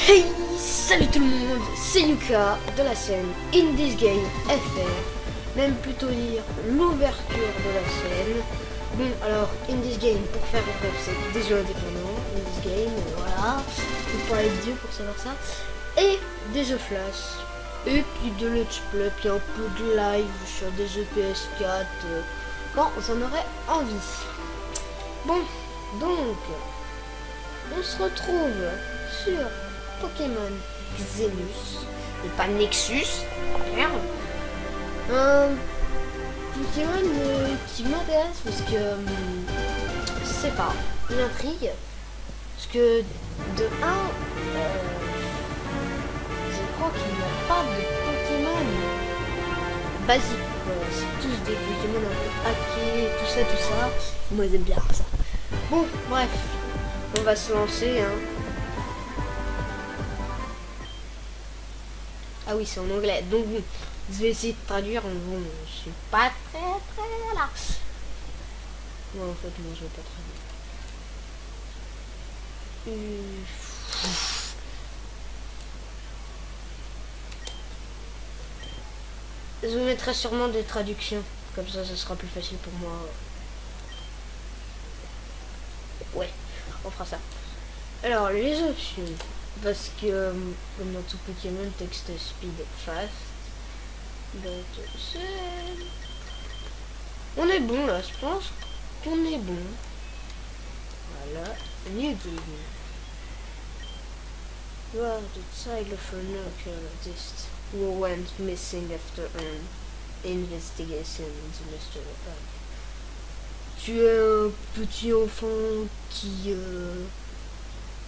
Hey, salut tout le monde, c'est Yuka de la chaîne In This Game FR, même plutôt dire l'ouverture de la chaîne. Bon, alors In This Game, pour faire bref, c'est des jeux indépendants, In This Game, voilà, faut pas être Dieu pour savoir ça, et des jeux flash, et puis de let's play, puis un peu de live sur des jeux PS4, quand j'en aurai envie. Bon, donc, on se retrouve sur Pokémon Xenus, et pas Nexus, merde. Pokémon qui m'intéresse parce que, je sais pas, il intrigue. Parce que, de 1, je crois qu'il n'y a pas de Pokémon basique, quoi. C'est tous des Pokémon un peu hackés, tout ça. Moi j'aime bien ça. Bon, bref, on va se lancer, hein. Ah oui, c'est en anglais. Donc bon, je vais essayer de traduire. Bon, je suis pas très là. Non, en fait, non, je vais pas traduire. Je vous mettrai sûrement des traductions. Comme ça sera plus facile pour moi. Ouais, on fera ça. Alors, les options. Parce que, comme dans tout Pokémon, texte speed fast. Donc, on est bon là, je pense qu'on est bon. Voilà, new game. You are the child of a local artist who went missing after an investigation into Mr. Tu es un petit enfant qui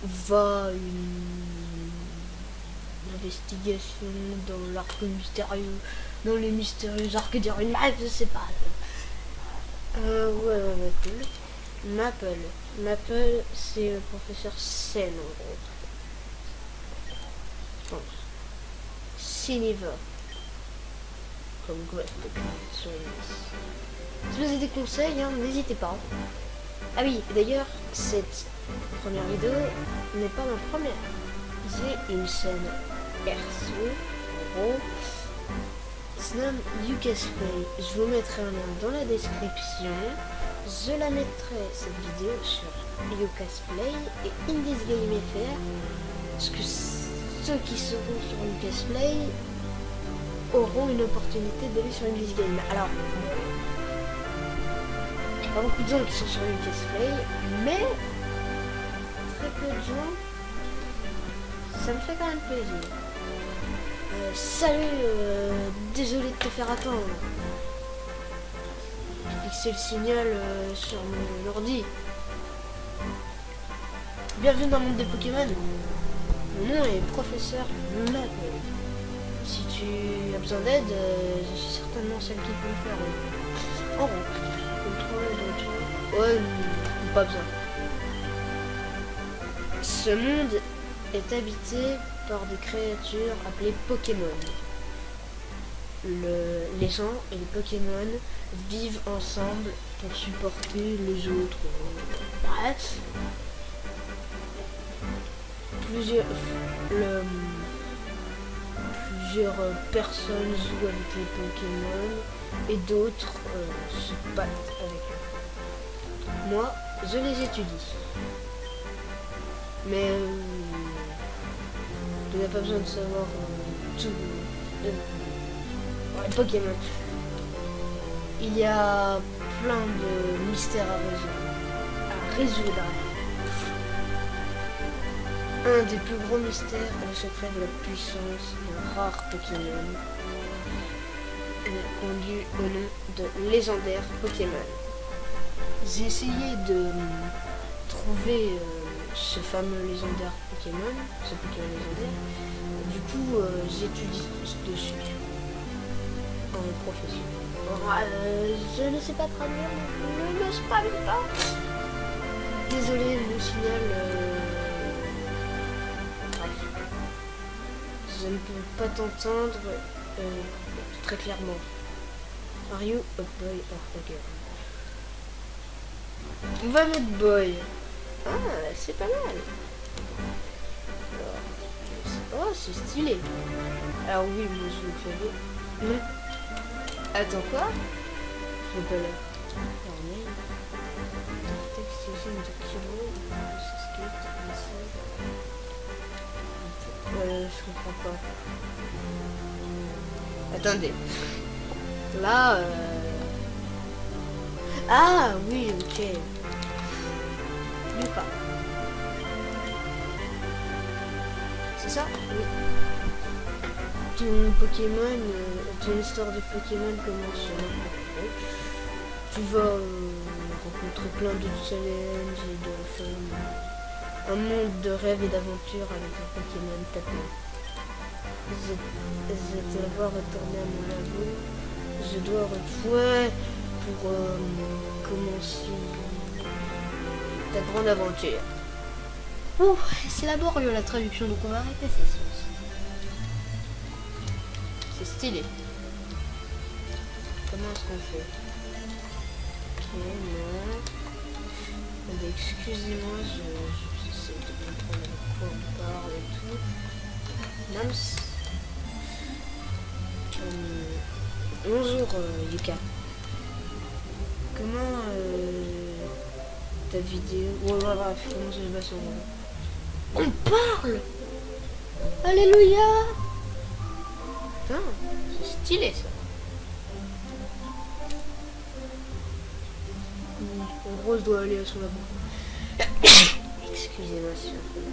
va à une investigation dans l'arc mystérieux, dans les mystérieux arcs d'Irune. Bref, je sais pas. Ouais, cool. Maple, c'est le professeur Sen en gros. Je pense. Siniver. Comme Gref sur les Si vous avez des conseils, hein, n'hésitez pas. Ah oui, d'ailleurs, cette première vidéo n'est pas ma première. J'ai une chaîne perso, en gros. Se nomme Yuka's Play. Je vous mettrai un lien dans la description. Je la mettrai, cette vidéo, sur Yuka's Play et In This Game FR. Parce que ceux qui seront sur Yuka's Play auront une opportunité d'aller sur In This Game. Alors, il y a pas beaucoup de gens qui sont sur Yuka's Play, mais très peu de gens. Ça me fait quand même plaisir. Salut, désolé de te faire attendre. J'ai fixé le signal sur mon ordi. Bienvenue dans le monde des Pokémon. Mon nom est professeur Maple. Si tu as besoin d'aide, je suis certainement celle qui peut le faire. En route. Contrôle, ouais, pas besoin. Ce monde est habité par des créatures appelées Pokémon. Les gens et les Pokémon vivent ensemble pour supporter les autres. Bref. Plusieurs personnes jouent avec les Pokémon et d'autres se battent avec eux. Moi, je les étudie. Mais tu n'as pas besoin de savoir tout les Pokémon. Il y a plein de mystères à résoudre. Un des plus gros mystères est le secret de la puissance d'un rare Pokémon conduit au nom de légendaire Pokémon. J'ai essayé de trouver ce fameux légendaire Pokémon, ce Pokémon légendaire. Du coup, j'étudie dessus en profession. Je ne sais pas traduire, ne me spamme pas. Désolé, mon signal. Bref. Je ne peux pas t'entendre très clairement. Are you a boy or a girl? On va mettre boy. Ah, c'est pas mal. Alors, c'est stylé. Alors oui, moi je le clavier. Non. Attends quoi? Je peux pas là. Texte, usine de kilo, skate, je comprends pas. Attendez. Là, ah oui, ok. Lucas. C'est ça? Oui. Ton Pokémon, ton histoire de Pokémon commence. Tu vas rencontrer plein de challenges et de faire un monde de rêve et d'aventure avec un Pokémon tapé. Je dois retourner à mon labo. Je dois retrouver pour commencer ta grande aventure. Oh, c'est laborieux la traduction, donc on va arrêter ça. C'est stylé. Comment est-ce qu'on fait? Ok, non. Excusez-moi, j'essaie de comprendre de quoi on parle et tout. Nams. Bonjour Yuka. Comment ta vidéo... Ouais, bref, comment ça se passe au moment? On parle. Alléluia. Putain, c'est stylé ça. En gros, je dois aller à son labo. Excusez-moi si on fait.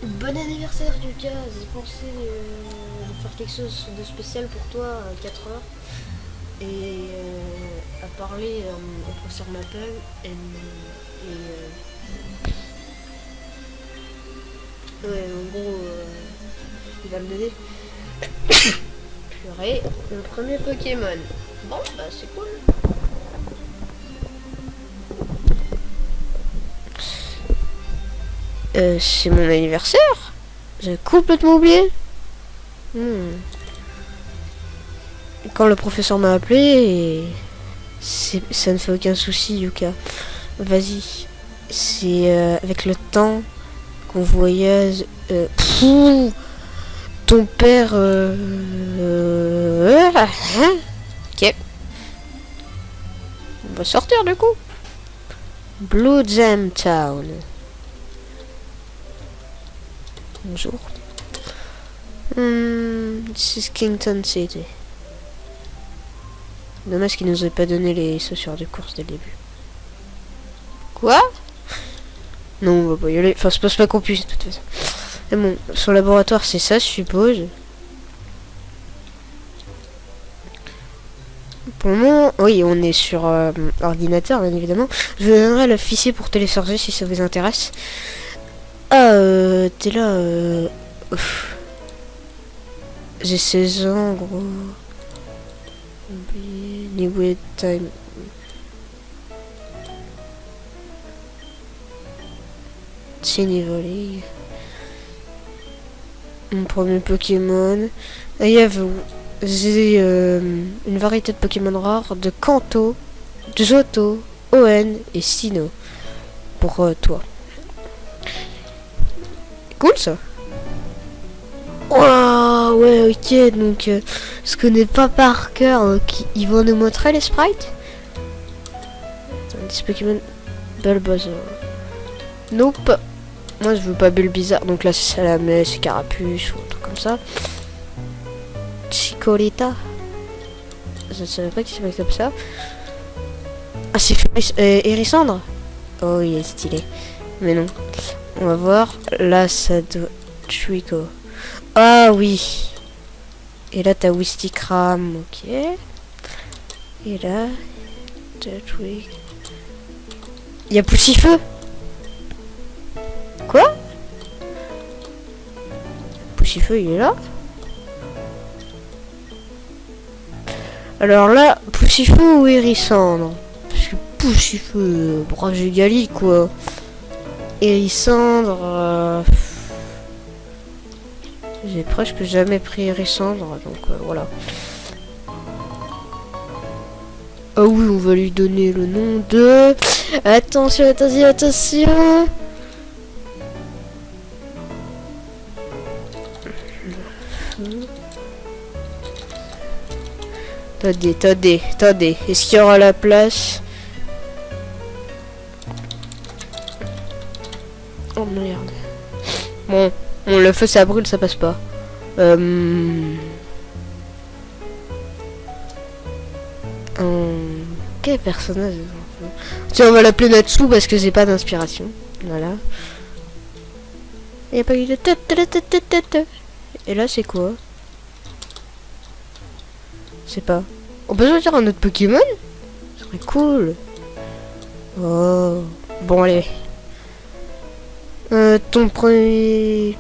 Bon anniversaire Yuka, j'ai pensé de faire quelque chose de spécial pour toi à 4 heures et à parler au professeur m'appelle ouais, en gros il va me donner purée le premier Pokémon. Bon bah c'est cool. C'est mon anniversaire? J'ai complètement oublié. Quand le professeur m'a appelé, ça ne fait aucun souci, Yuka. Vas-y. C'est avec le temps qu'on voyage. Ton père. Ok. On va sortir du coup. Blue Jam Town. Bonjour. C'est Kington City. Dommage qu'ils nous aient pas donné les chaussures de course dès le début. Quoi? Non, on va pas y aller. Enfin, c'est pas qu'on puisse de toute façon. Mais bon, son laboratoire, c'est ça, je suppose. Pour le moment, oui, on est sur ordinateur, bien évidemment. Je vous donnerai le fichier pour télécharger si ça vous intéresse. Ah, t'es là, j'ai 16 ans, gros. New time. Volley. Mon premier Pokémon. J'ai une variété de Pokémon rares de Kanto, Johto, Oen et Sinnoh. Pour toi. Cool ça. Wow, ouais, ok, donc je connais pas par cœur, donc ils vont nous montrer les sprites. Des Pokémon Bulbasaur. Nope. Moi je veux pas Bulbizarre, donc là c'est Salamé, c'est Carapuce ou un truc comme ça. Chikorita. Je ne savais pas qu'il s'appelait comme ça. Ah, c'est Hérissandre. Oh, il est stylé. Mais non. On va voir. Là, ça doit... Trico. Ah oui. Et là, t'as Wistikram. Ok. Et là... Il y a Poussifeu. Quoi? Poussifeu, il est là? Alors là, Poussifeu ou Hérissandre? Parce que Poussifeu, brave Gali quoi. Hérissandre... J'ai presque jamais pris Hérissandre, donc voilà. Ah oui, on va lui donner le nom de... Attention, attention, attention. Attendez. Est-ce qu'il y aura la place? Oh merde. Bon, le feu ça brûle, ça passe pas. Quel personnage? Tiens, on va l'appeler Natsu parce que j'ai pas d'inspiration. Voilà. Il n'y a pas eu de tête. Et là, c'est quoi? Je sais pas. On peut choisir un autre Pokémon? Ce serait cool. Oh. Bon, allez. Ton premier...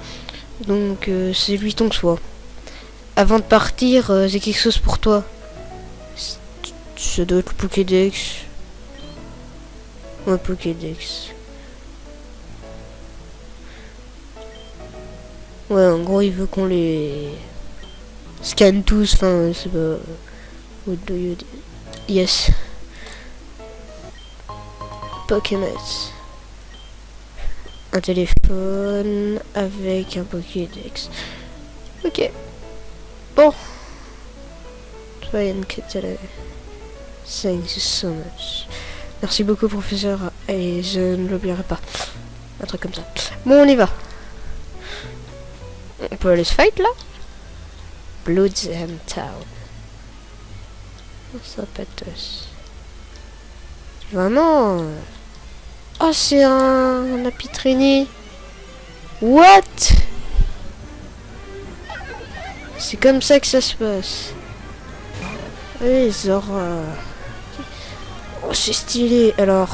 Donc, c'est lui ton choix. Avant de partir, j'ai quelque chose pour toi. Ça doit être le Pokédex. Ouais, Pokédex. Ouais, en gros, il veut qu'on les scanne tous. Enfin, c'est pas... What do you do? Yes. Pokémon. Un téléphone avec un Pokédex. Ok. Bon. Try and get it. Thank you so much. Merci beaucoup, professeur. Et je ne l'oublierai pas. Un truc comme ça. Bon, on y va. On peut aller se fight là? Bloodsend Town. Ça pète. Vraiment. Oh, c'est un Apitrini. What? C'est comme ça que ça se passe. Oui, genre... Oh, c'est stylé. Alors...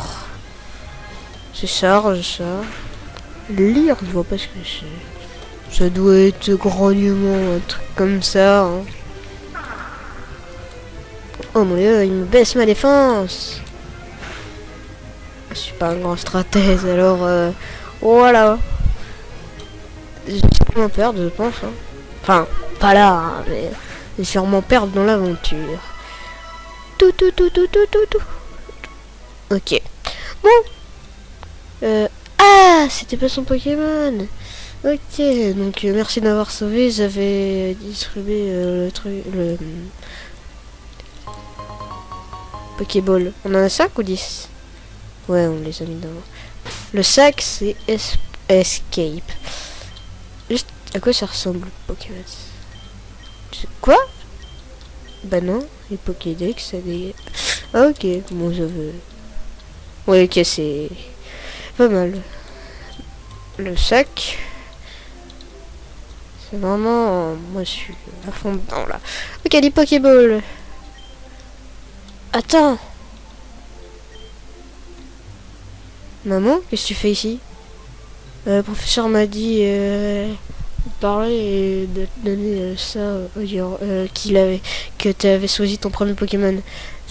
C'est charge, ça. Lire, je vois pas ce que c'est. Ça doit être grognement, un truc comme ça. Hein. Oh mon dieu, il me baisse ma défense. Je suis pas un grand stratège, alors... voilà. J'ai sûrement perdre, je pense. Hein. Enfin, pas là, hein, mais... J'ai sûrement perdre dans l'aventure. Tout. Ok. Bon. Ah, c'était pas son Pokémon. Ok, donc merci de m'avoir sauvé. J'avais distribué le truc, le Pokéball. On en a 5 ou 10? Ouais, on les a mis dans le sac. C'est Escape. Juste à quoi ça ressemble le Pokémon? Quoi? Bah non, les Pokédex, ça des... Ah ok, bon je veux... Ouais ok, c'est... pas mal. Le sac... C'est vraiment... Moi je suis à fond dedans là. Ok, les Pokéballs. Attends. Maman, qu'est-ce que tu fais ici? Le professeur m'a dit... parler et de te donner ça que tu avais choisi ton premier Pokémon.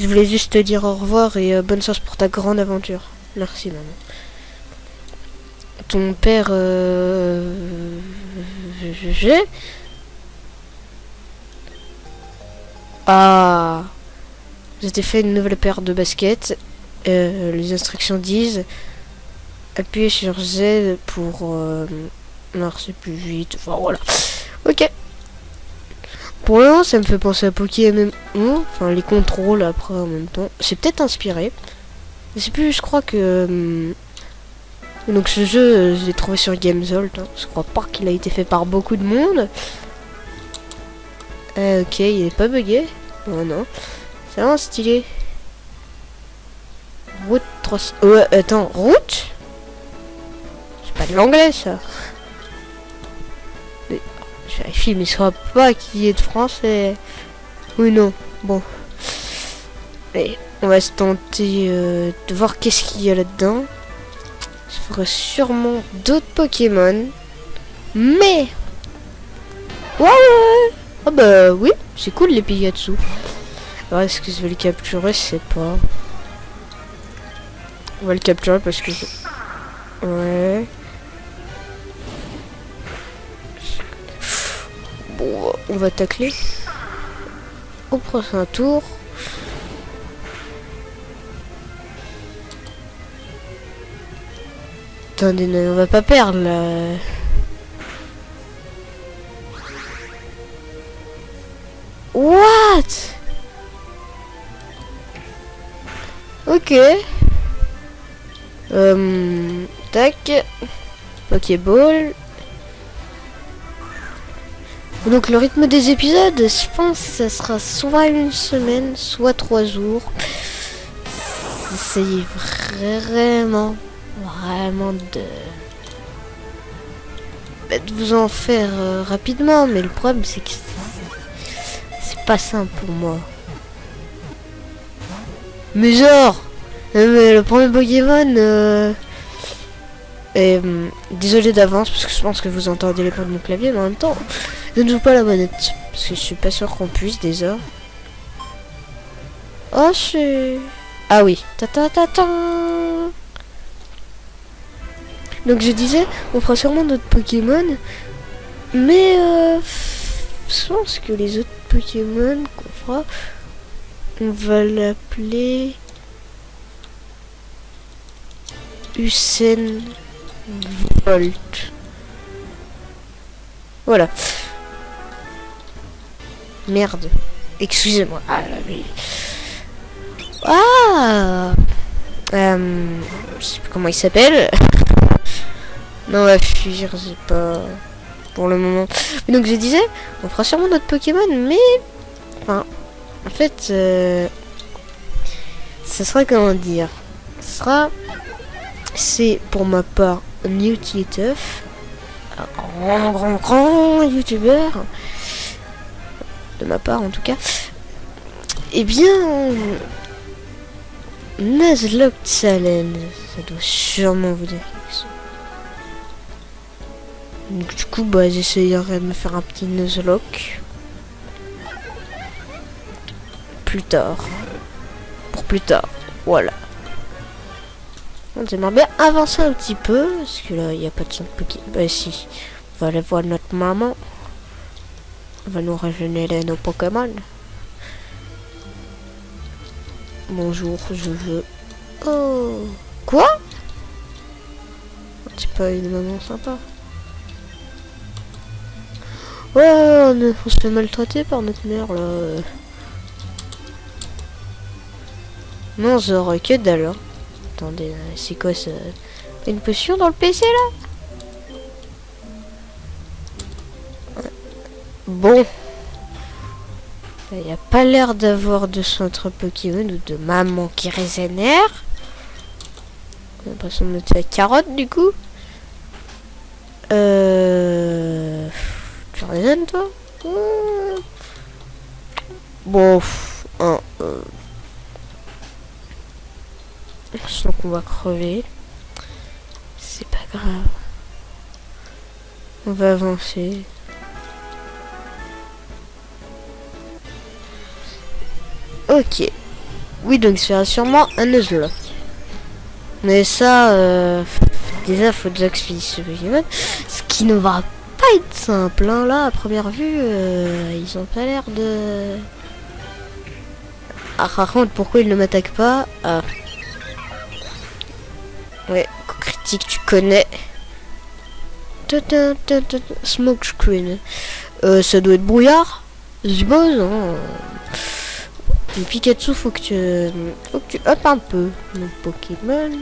Je voulais juste te dire au revoir et bonne chance pour ta grande aventure. Merci maman. Ton père ah, je t'ai fait une nouvelle paire de baskets. Les instructions disent appuyez sur Z pour marcher plus vite. Enfin voilà. Ok. Pour l'instant, ça me fait penser à Pokémon. Enfin, les contrôles après en même temps. C'est peut-être inspiré. Je sais plus, je crois que... Donc ce jeu, je l'ai trouvé sur Gamezolt. Hein. Je crois pas qu'il a été fait par beaucoup de monde. Ok, il est pas bugué. Oh non. C'est vraiment stylé. Route 300... Ouais, attends, route? C'est pas de l'anglais, ça. Je vérifie, mais je crois pas qu'il y ait de français. Oui, non. Bon. Allez, on va se tenter de voir qu'est-ce qu'il y a là-dedans. Je ferai sûrement d'autres Pokémon. Mais... Ouais. Ah bah oui, c'est cool les Pikachu. Alors est-ce que je vais le capturer? Je sais pas. On va le capturer parce que... Ouais. Bon, on va tacler. Au prochain tour. Attendez, on va pas perdre là. What? Ok. Tac. Pokéball. Donc le rythme des épisodes, je pense que ça sera soit une semaine, soit 3 jours. J'essaye vraiment de vous en faire rapidement, mais le problème c'est que c'est pas simple pour moi. Mais genre, mais le premier Pokémon, désolé d'avance parce que je pense que vous entendez les points de mon clavier, mais en même temps, je ne joue pas à la manette parce que je suis pas sûr qu'on puisse déjà. Oh, ah oui, donc je disais, on fera sûrement d'autres Pokémon, mais je pense que les autres Pokémon qu'on fera, on va l'appeler Usain Volt. Voilà. Merde. Excusez-moi. Ah là, mais... Ah je sais plus comment il s'appelle. Non, on va fuir, j'ai pas... Pour le moment. Mais donc je disais, on fera sûrement notre Pokémon, mais... Enfin, en fait... ça sera, comment dire... Ce sera... C'est pour ma part Newtituff, un grand youtubeur, de ma part en tout cas. Eh bien, Nuzlocke Challenge, ça doit sûrement vous dire quelque chose. Donc du coup, bah j'essayerai de me faire un petit Nuzlocke plus tard. Pour plus tard, voilà. J'aimerais bien avancer un petit peu, parce que là, il n'y a pas de son de Pokémon. Bah si, on va aller voir notre maman. On va nous régénérer nos Pokémon. Bonjour, je veux... Oh, quoi? C'est pas une maman sympa. Ouais, on se fait maltraiter par notre mère, là. Non, genre, que dalle, hein. Attendez, c'est quoi ça? Une potion dans le PC là? Bon. Il n'y a pas l'air d'avoir de centre Pokémon ou de maman qui régénère. J'ai l'impression de mettre la carotte du coup. Tu régènes toi? Bon. Je sens qu'on va crever. C'est pas grave. On va avancer. Ok. Oui, donc il sera sûrement un Nuzlocke. Mais ça, déjà, faut déjà que je finisse ce Pokémon. Ce qui ne va pas être simple. Hein. Là, à première vue, ils ont pas l'air de... Ah, par contre, pourquoi ils ne m'attaquent pas? Ah. Ouais, critique, tu connais. Smoke screen. Ça doit être brouillard. Je suppose. Hein. Et Pikachu, faut que tu up un peu. Mon Pokémon.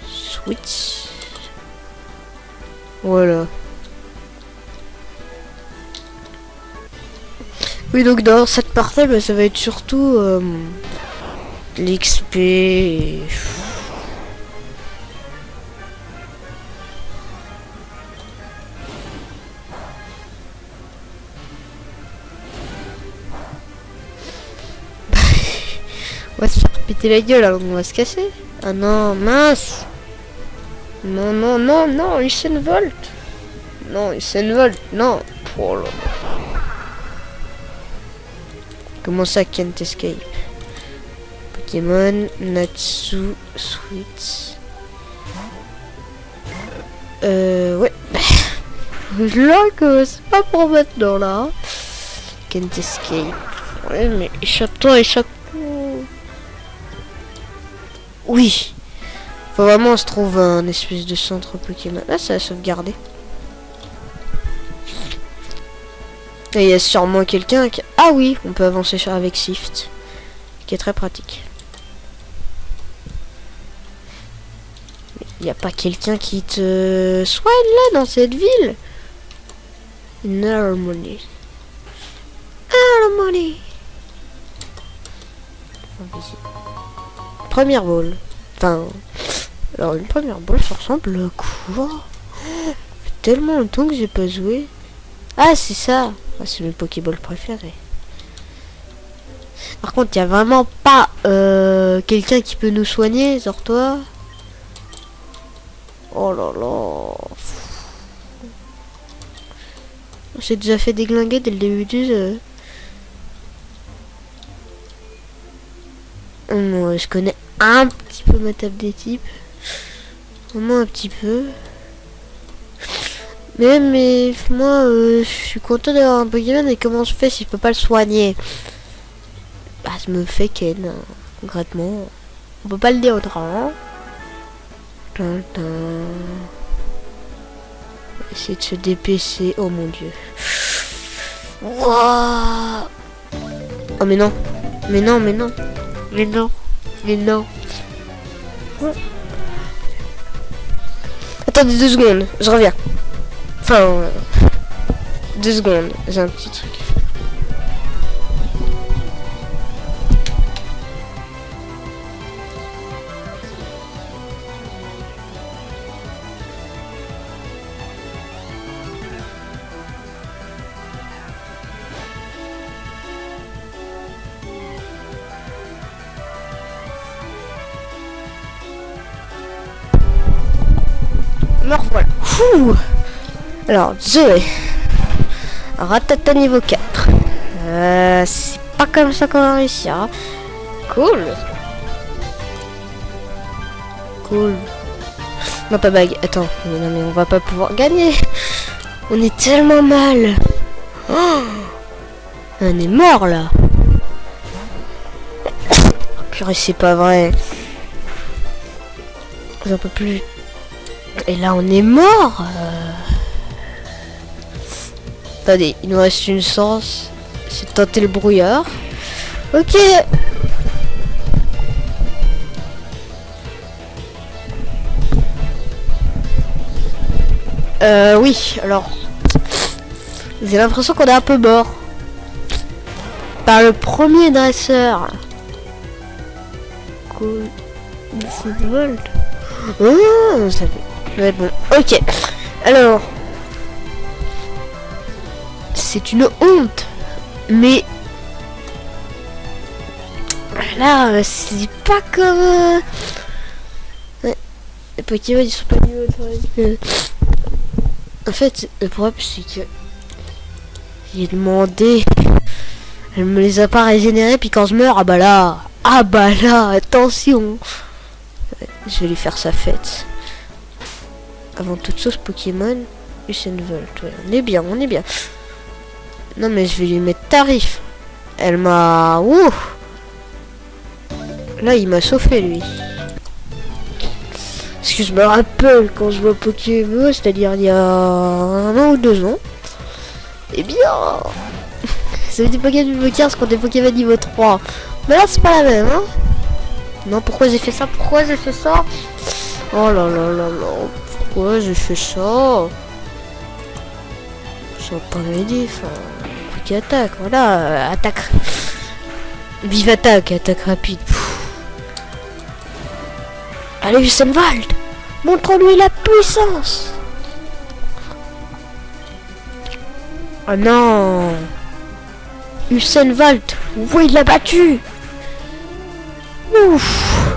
Switch. Voilà. Oui, donc dans cette partie, bah, ça va être surtout l'XP. Et... on va se faire péter la gueule, alors on va se casser. Ah non, mince. Non, non, non, non, Usain Volt. Non, Usain Volt, non. Oh là là. Comment ça, Can't Escape? Pokémon, Natsu, Switch. Ouais. Là que c'est pas pour maintenant, là. Can't Escape. Ouais, mais échappe-toi, échappe. Oui. Faut vraiment se trouve un espèce de centre Pokémon. Ah, ça a sauvegardé. Et il y a sûrement quelqu'un qui... Ah oui, on peut avancer avec Shift. Qui est très pratique. Y a pas quelqu'un qui te soigne là dans cette ville? Une harmonie. Harmonie. Première boule. Enfin, alors une première boule, ça ressemble à quoi? Ça fait tellement longtemps que j'ai pas joué. Ah, c'est ça. Ah, c'est mes Pokéball préférés. Par contre, il y a vraiment pas quelqu'un qui peut nous soigner, sur toi. Oh là là. J'ai déjà fait déglinguer dès le début du jeu. Moi, je connais un petit peu ma table des types. Vraiment un petit peu. Mais moi, je suis content d'avoir un Pokémon, mais comment je fais si je peux pas le soigner? Bah, je me fais ken, hein, concrètement. On peut pas le dire autrement. Tintin. Essayer de se dépêcher. Oh mon dieu. Wouah. Oh mais non. Mais non, mais non. Mais non. Mais non. Attendez 2 secondes. Je reviens. Enfin... 2 secondes. J'ai un petit truc. Me revoilà. Ouh. Alors, Zoé. Ratata niveau 4. C'est pas comme ça qu'on va réussir. Hein. Cool. Cool. Non, pas bague. Attends. Mais non, mais on va pas pouvoir gagner. On est tellement mal. Oh, on est mort, là. Oh, purée, c'est pas vrai. J'en peux plus. Et là, on est mort. Attendez, il nous reste une chance. C'est de tenter le brouillard. Ok. Oui, alors... J'ai l'impression qu'on est un peu mort. Par le premier dresseur. Cool. 17 volts. Oh, ça fait... bon, ok. Alors... C'est une honte. Mais... Là, c'est pas comme... Ouais. Les Pokémon, ils sont pas niveau 3. En fait, le problème, c'est que... J'ai demandé... Elle me les a pas régénérés, puis quand je meurs, ah bah là... Ah bah là, attention. Je vais lui faire sa fête. Avant toute chose, Pokémon, Usain Volt. Ouais, on est bien, on est bien. Non mais je vais lui mettre tarif. Elle m'a... Ouh. Là, il m'a sauvé, lui. Parce que je me rappelle quand je vois Pokémon, c'est-à-dire il y a 1 an ou 2 ans. Eh bien... Ça fait des Pokémon niveau 15 contre des Pokémon niveau 3. Mais là, c'est pas la même, hein. Non, pourquoi j'ai fait ça? Pourquoi j'ai fait ça? Oh là là là là. Pourquoi j'ai fait ça? Ça va pas m'aider, enfin... Quick attaque, voilà, attaque. Vive attaque, attaque rapide. Allez, Usain Volt, montre-lui la puissance. Oh non. Usain Volt, oui, il l'a battu. Ouf.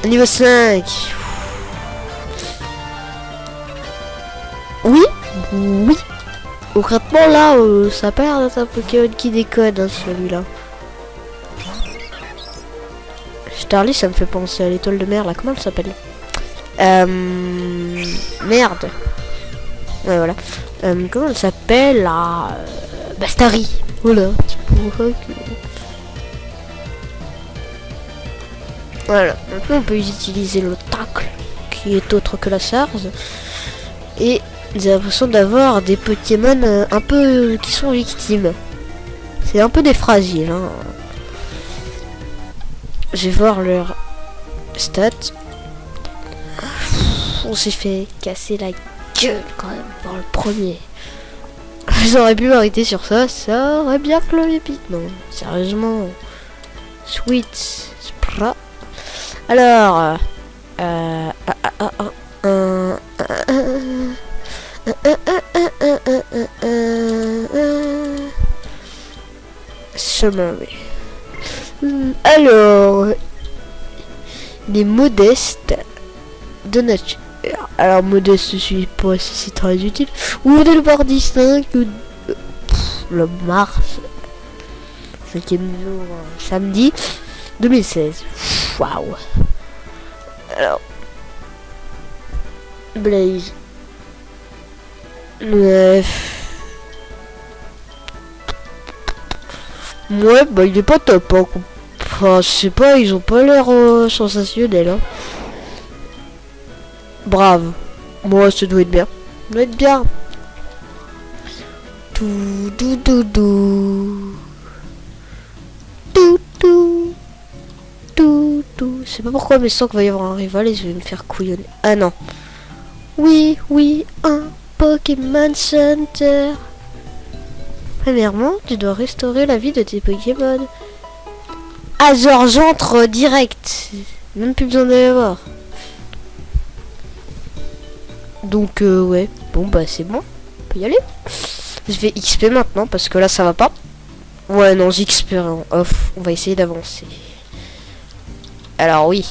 Niveau 5. Oui. Oui. Concrètement là, ça perd d'être un Pokémon qui décode, hein, celui-là. Starly, ça me fait penser à l'étoile de mer, là, comment elle s'appelle? Merde. Ouais, voilà. Comment elle s'appelle, là? Bastari. Voilà. Voilà. Maintenant, on peut utiliser le tacle, qui est autre que la charge. Et j'ai l'impression d'avoir des Pokémon un peu qui sont victimes. C'est un peu des fragiles, hein. Je vais voir leur stats. On s'est fait casser la gueule quand même par le premier. Ils auraient pu m'arrêter sur ça, ça aurait bien clos les pics. Non, sérieusement. Sweet Spra. Alors, Summary. Alors, il est modeste de nature. Alors, modeste, je suis pas si c'est très utile. Ouvrez le bar distinct le mars. 5e jour, samedi 2016. Waouh. Alors, Blaze. Ouais, bah il est pas top. Hein. Enfin, je sais pas, ils ont pas l'air sensationnels. Hein. Brave. Moi, ça doit être bien. Ça doit être bien. Tout, tout, tout, tout. Tout, tout. Tout, tout. Je sais pas pourquoi, mais je sens qu'il va y avoir un rival et je vais me faire couillonner. Ah non. Oui, oui, un Pokémon Center. Premièrement, tu dois restaurer la vie de tes Pokémon. Ah, genre, j'entre direct. Même plus besoin d'aller voir. Donc, ouais. Bon, bah, c'est bon. On peut y aller. Je vais XP maintenant parce que là, ça va pas. Ouais, non, j'XP en off. On va essayer d'avancer. Alors, oui.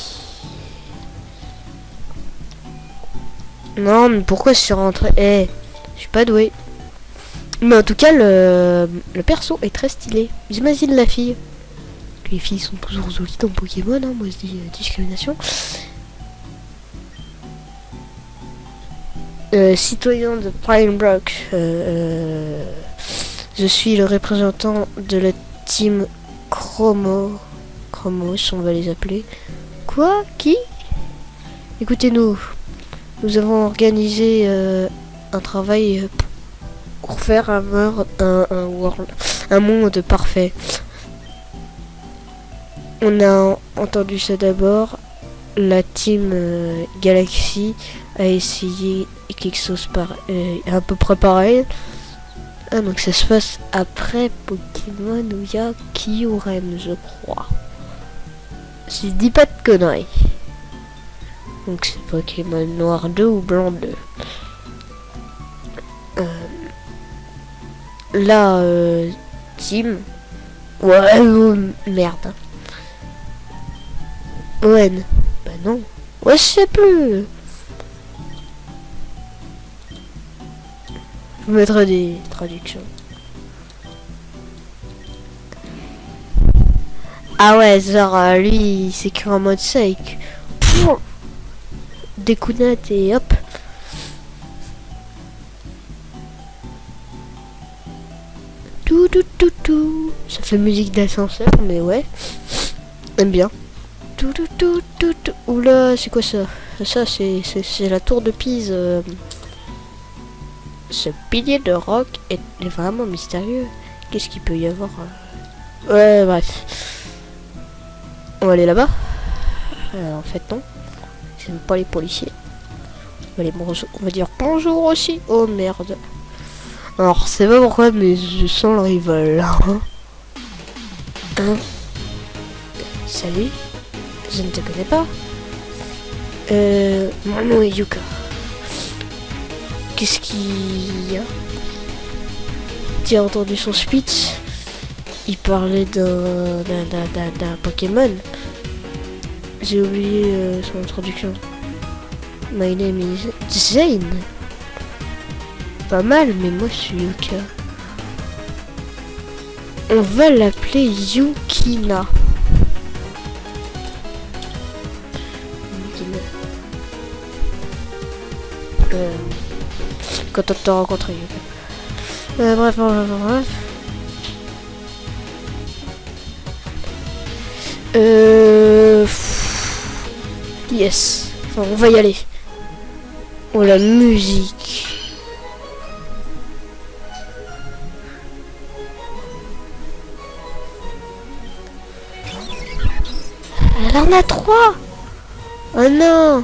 Non, mais pourquoi je suis rentré? Eh, je suis pas doué. Mais en tout cas, le perso est très stylé. J'imagine la fille. Les filles sont toujours jolies dans Pokémon, hein. Moi je dis discrimination. Citoyen de Prime Rock. Je suis le représentant de la team Chromos, on va les appeler. Quoi? Qui? Écoutez-nous. Nous avons organisé un travail pour faire un monde parfait. On a entendu ça d'abord. La team Galaxy a essayé quelque chose à peu près pareil. Ah, donc ça se passe après Pokémon où il y a Kyurem, je crois. Si je dis pas de conneries. Donc c'est Pokémon Noir 2 ou Blanc 2. Là, team. Ouais, merde. Owen. Bah non. Ouais, je sais plus. Je vous mettrai des traductions. Ah ouais, genre lui, il s'écrit en mode sec. Des counettes et hop. Tout, tout, tout, tout. Ça fait musique d'ascenseur, mais ouais. J'aime bien. Tout, tout, tout, tout, tout. Oula, c'est quoi ça? Ça, c'est la tour de Pise. Ce pilier de roc est vraiment mystérieux. Qu'est-ce qu'il peut y avoir? Ouais, bref. On va aller là-bas. En fait, non. J'aime pas les policiers. On va dire bonjour aussi. Oh merde. Alors, c'est pas pourquoi, mais je sens le rival là. Hein? Salut. Je ne te connais pas. Mon nom est Yuka. Qu'est-ce qu'il y a? Tu as entendu son speech? Il parlait d'un Pokémon. J'ai oublié son introduction. My name is Zane. Pas mal, mais moi je suis Yuka. On va l'appeler Yukina. Quand on t'a rencontré. Bref. Yes. Enfin, on va y aller. Oh, la musique. Elle en a 3. Oh non.